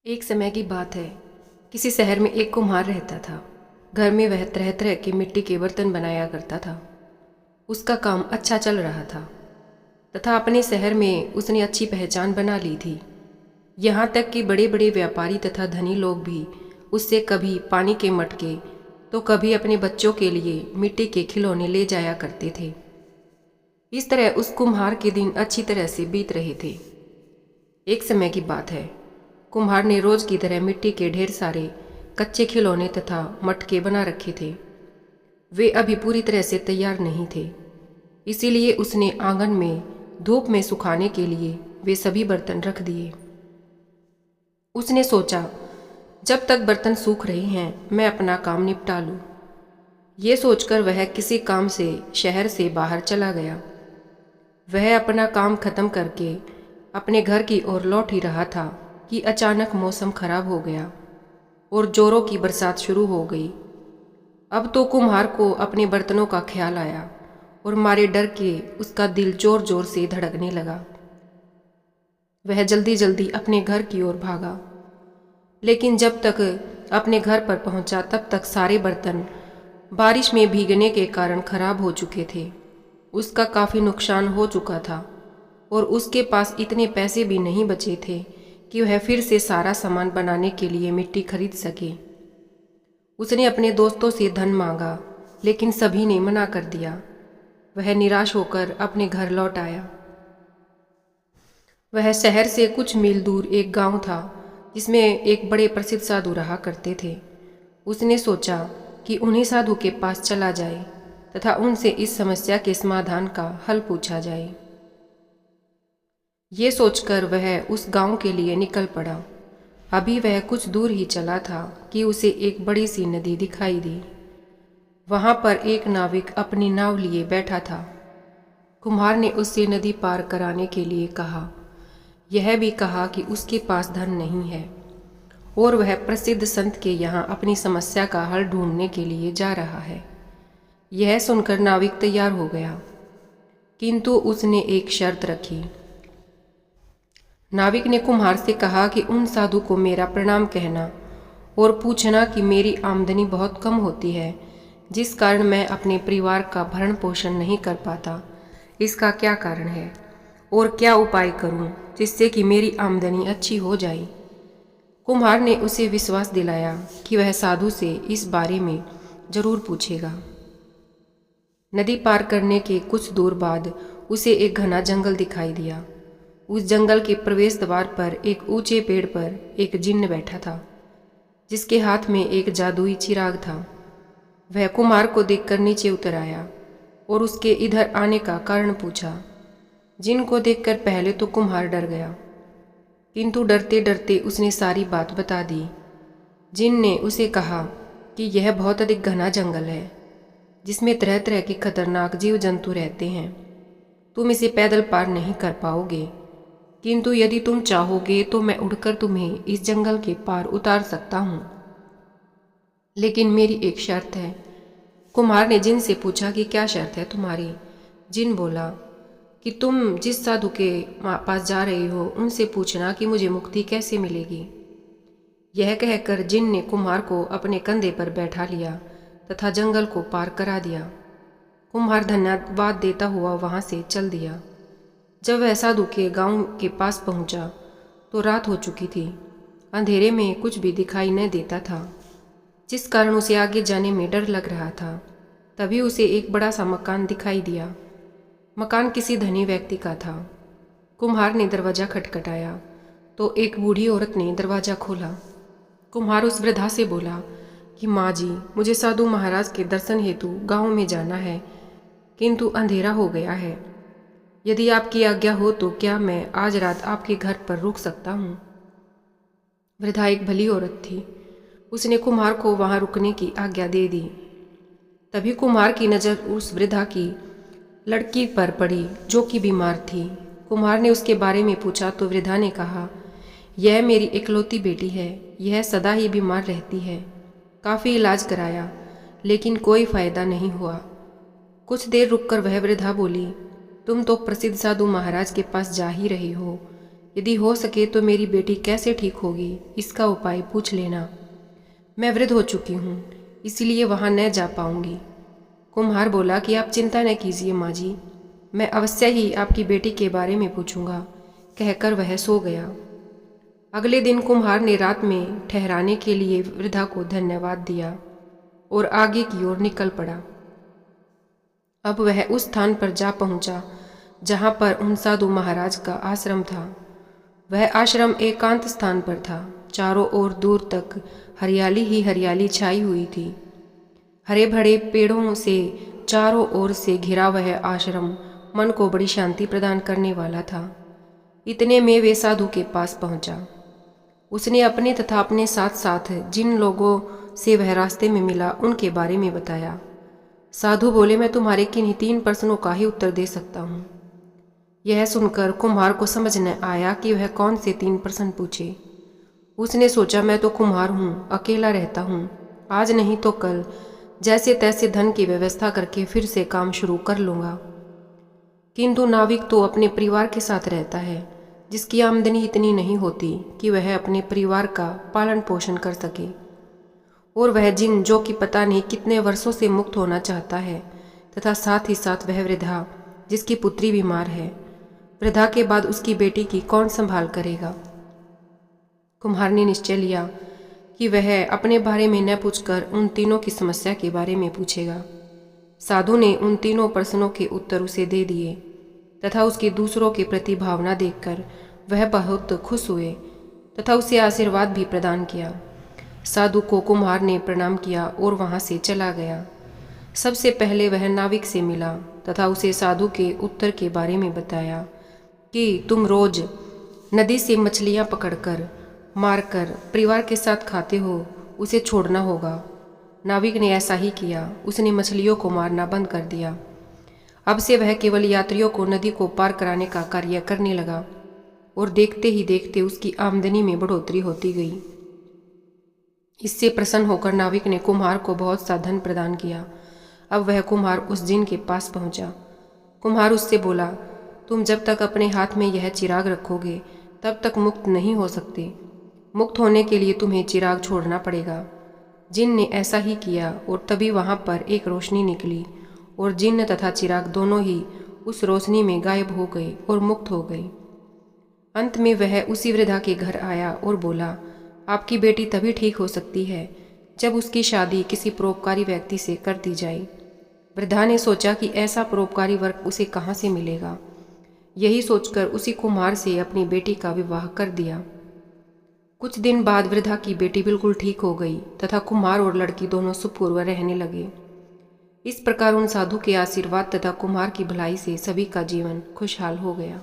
एक समय की बात है। किसी शहर में एक कुम्हार रहता था। घर में वह तरह तरह के मिट्टी के बर्तन बनाया करता था। उसका काम अच्छा चल रहा था तथा अपने शहर में उसने अच्छी पहचान बना ली थी। यहाँ तक कि बड़े बड़े व्यापारी तथा धनी लोग भी उससे कभी पानी के मटके तो कभी अपने बच्चों के लिए मिट्टी के खिलौने ले जाया करते थे। इस तरह उस कुम्हार के दिन अच्छी तरह से बीत रहे थे। एक समय की बात है। कुम्हार ने रोज की तरह मिट्टी के ढेर सारे कच्चे खिलौने तथा मटके बना रखे थे। वे अभी पूरी तरह से तैयार नहीं थे, इसीलिए उसने आंगन में धूप में सुखाने के लिए वे सभी बर्तन रख दिए। उसने सोचा, जब तक बर्तन सूख रहे हैं मैं अपना काम निपटा लूं। ये सोचकर वह किसी काम से शहर से बाहर चला गया। वह अपना काम खत्म करके अपने घर की ओर लौट ही रहा था कि अचानक मौसम खराब हो गया और जोरों की बरसात शुरू हो गई। अब तो कुम्हार को अपने बर्तनों का ख्याल आया और मारे डर के उसका दिल जोर जोर से धड़कने लगा। वह जल्दी जल्दी अपने घर की ओर भागा, लेकिन जब तक अपने घर पर पहुंचा तब तक सारे बर्तन बारिश में भीगने के कारण खराब हो चुके थे। उसका काफ़ी नुकसान हो चुका था और उसके पास इतने पैसे भी नहीं बचे थे कि वह फिर से सारा सामान बनाने के लिए मिट्टी खरीद सके। उसने अपने दोस्तों से धन मांगा, लेकिन सभी ने मना कर दिया। वह निराश होकर अपने घर लौट आया। वह शहर से कुछ मील दूर एक गांव था जिसमें एक बड़े प्रसिद्ध साधु रहा करते थे। उसने सोचा कि उन्हीं साधु के पास चला जाए तथा उनसे इस समस्या के समाधान का हल पूछा जाए। ये सोचकर वह उस गांव के लिए निकल पड़ा। अभी वह कुछ दूर ही चला था कि उसे एक बड़ी सी नदी दिखाई दी। वहां पर एक नाविक अपनी नाव लिए बैठा था। कुम्हार ने उससे नदी पार कराने के लिए कहा। यह भी कहा कि उसके पास धन नहीं है और वह प्रसिद्ध संत के यहाँ अपनी समस्या का हल ढूंढने के लिए जा रहा है। यह सुनकर नाविक तैयार हो गया, किंतु उसने एक शर्त रखी। नाविक ने कुम्हार से कहा कि उन साधु को मेरा प्रणाम कहना और पूछना कि मेरी आमदनी बहुत कम होती है, जिस कारण मैं अपने परिवार का भरण पोषण नहीं कर पाता। इसका क्या कारण है और क्या उपाय करूं जिससे कि मेरी आमदनी अच्छी हो जाए। कुम्हार ने उसे विश्वास दिलाया कि वह साधु से इस बारे में जरूर पूछेगा। नदी पार करने के कुछ दूर बाद उसे एक घना जंगल दिखाई दिया। उस जंगल के प्रवेश द्वार पर एक ऊंचे पेड़ पर एक जिन्न बैठा था, जिसके हाथ में एक जादुई चिराग था। वह कुम्हार को देखकर नीचे उतर आया और उसके इधर आने का कारण पूछा। जिन्न को देखकर पहले तो कुम्हार डर गया, किंतु डरते डरते उसने सारी बात बता दी। जिन्न ने उसे कहा कि यह बहुत अधिक घना जंगल है, जिसमें तरह तरह के खतरनाक जीव जंतु रहते हैं। तुम इसे पैदल पार नहीं कर पाओगे, किंतु यदि तुम चाहोगे तो मैं उड़कर तुम्हें इस जंगल के पार उतार सकता हूँ, लेकिन मेरी एक शर्त है। कुम्हार ने जिन्न से पूछा कि क्या शर्त है तुम्हारी। जिन्न बोला कि तुम जिस साधु के पास जा रहे हो उनसे पूछना कि मुझे मुक्ति कैसे मिलेगी। यह कहकर जिन्न ने कुम्हार को अपने कंधे पर बैठा लिया तथा जंगल को पार करा दिया। कुम्हार धन्यवाद देता हुआ वहां से चल दिया। जब वह साधु के गांव के पास पहुंचा तो रात हो चुकी थी। अंधेरे में कुछ भी दिखाई न देता था, जिस कारण उसे आगे जाने में डर लग रहा था। तभी उसे एक बड़ा सा मकान दिखाई दिया। मकान किसी धनी व्यक्ति का था। कुम्हार ने दरवाजा खटखटाया तो एक बूढ़ी औरत ने दरवाजा खोला। कुम्हार उस वृद्धा से बोला कि माँ जी, मुझे साधु महाराज के दर्शन हेतु गांव में जाना है, किंतु अंधेरा हो गया है। यदि आपकी आज्ञा हो तो क्या मैं आज रात आपके घर पर रुक सकता हूँ। वृद्धा एक भली औरत थी। उसने कुम्हार को वहां रुकने की आज्ञा दे दी। तभी कुम्हार की नज़र उस वृद्धा की लड़की पर पड़ी जो कि बीमार थी। कुम्हार ने उसके बारे में पूछा तो वृद्धा ने कहा, यह मेरी इकलौती बेटी है। यह सदा ही बीमार रहती है। काफ़ी इलाज कराया लेकिन कोई फायदा नहीं हुआ। कुछ देर रुककर वह वृद्धा बोली, तुम तो प्रसिद्ध साधु महाराज के पास जा ही रही हो, यदि हो सके तो मेरी बेटी कैसे ठीक होगी, इसका उपाय पूछ लेना। मैं वृद्ध हो चुकी हूँ, इसलिए वहाँ न जा पाऊंगी। कुम्हार बोला कि आप चिंता न कीजिए माँ जी, मैं अवश्य ही आपकी बेटी के बारे में पूछूंगा। कहकर वह सो गया। अगले दिन कुम्हार ने रात में ठहराने के लिए वृद्धा को धन्यवाद दिया और आगे की ओर निकल पड़ा। अब वह उस स्थान पर जा पहुंचा जहां पर उन साधु महाराज का आश्रम था। वह आश्रम एकांत स्थान पर था। चारों ओर दूर तक हरियाली ही हरियाली छाई हुई थी। हरे भरे पेड़ों से चारों ओर से घिरा वह आश्रम मन को बड़ी शांति प्रदान करने वाला था। इतने में वे साधु के पास पहुंचा। उसने अपने तथा अपने साथ साथ जिन लोगों से वह रास्ते में मिला उनके बारे में बताया। साधु बोले, मैं तुम्हारे किन्हीं 3 प्रश्नों का ही उत्तर दे सकता हूँ। यह सुनकर कुम्हार को समझ न आया कि वह कौन से 3 प्रश्न पूछे। उसने सोचा, मैं तो कुम्हार हूँ, अकेला रहता हूँ, आज नहीं तो कल जैसे तैसे धन की व्यवस्था करके फिर से काम शुरू कर लूँगा। किंतु नाविक तो अपने परिवार के साथ रहता है, जिसकी आमदनी इतनी नहीं होती कि वह अपने परिवार का पालन पोषण कर सके। और वह जिन जो कि पता नहीं कितने वर्षों से मुक्त होना चाहता है, तथा साथ ही साथ वह वृद्धा जिसकी पुत्री बीमार है। वृद्धा के बाद उसकी बेटी की कौन संभाल करेगा। कुम्हार ने निश्चय लिया कि वह अपने बारे में न पूछकर उन तीनों की समस्या के बारे में पूछेगा। साधु ने उन तीनों प्रश्नों के उत्तर उसे दे दिए तथा उसकी दूसरों के प्रति भावना देखकर वह बहुत खुश हुए तथा उसे आशीर्वाद भी प्रदान किया। साधु को कुम्हार ने प्रणाम किया और वहां से चला गया। सबसे पहले वह नाविक से मिला तथा उसे साधु के उत्तर के बारे में बताया कि तुम रोज नदी से मछलियां पकड़कर मारकर परिवार के साथ खाते हो, उसे छोड़ना होगा। नाविक ने ऐसा ही किया। उसने मछलियों को मारना बंद कर दिया। अब से वह केवल यात्रियों को नदी को पार कराने का कार्य करने लगा और देखते ही देखते उसकी आमदनी में बढ़ोतरी होती गई। इससे प्रसन्न होकर नाविक ने कुम्हार को बहुत सा धन प्रदान किया। अब वह कुम्हार उस जिन के पास पहुंचा। कुम्हार उससे बोला, तुम जब तक अपने हाथ में यह चिराग रखोगे तब तक मुक्त नहीं हो सकते। मुक्त होने के लिए तुम्हें चिराग छोड़ना पड़ेगा। जिन ने ऐसा ही किया और तभी वहां पर एक रोशनी निकली और जिन्न तथा चिराग दोनों ही उस रोशनी में गायब हो गए और मुक्त हो गए। अंत में वह उसी वृद्धा के घर आया और बोला, आपकी बेटी तभी ठीक हो सकती है जब उसकी शादी किसी परोपकारी व्यक्ति से कर दी जाए। वृद्धा ने सोचा कि ऐसा परोपकारी वर्ग उसे कहाँ से मिलेगा। यही सोचकर उसी कुम्हार से अपनी बेटी का विवाह कर दिया। कुछ दिन बाद वृद्धा की बेटी बिल्कुल ठीक हो गई तथा कुम्हार और लड़की दोनों सुखपूर्वक रहने लगे। इस प्रकार उन साधु के आशीर्वाद तथा कुम्हार की भलाई से सभी का जीवन खुशहाल हो गया।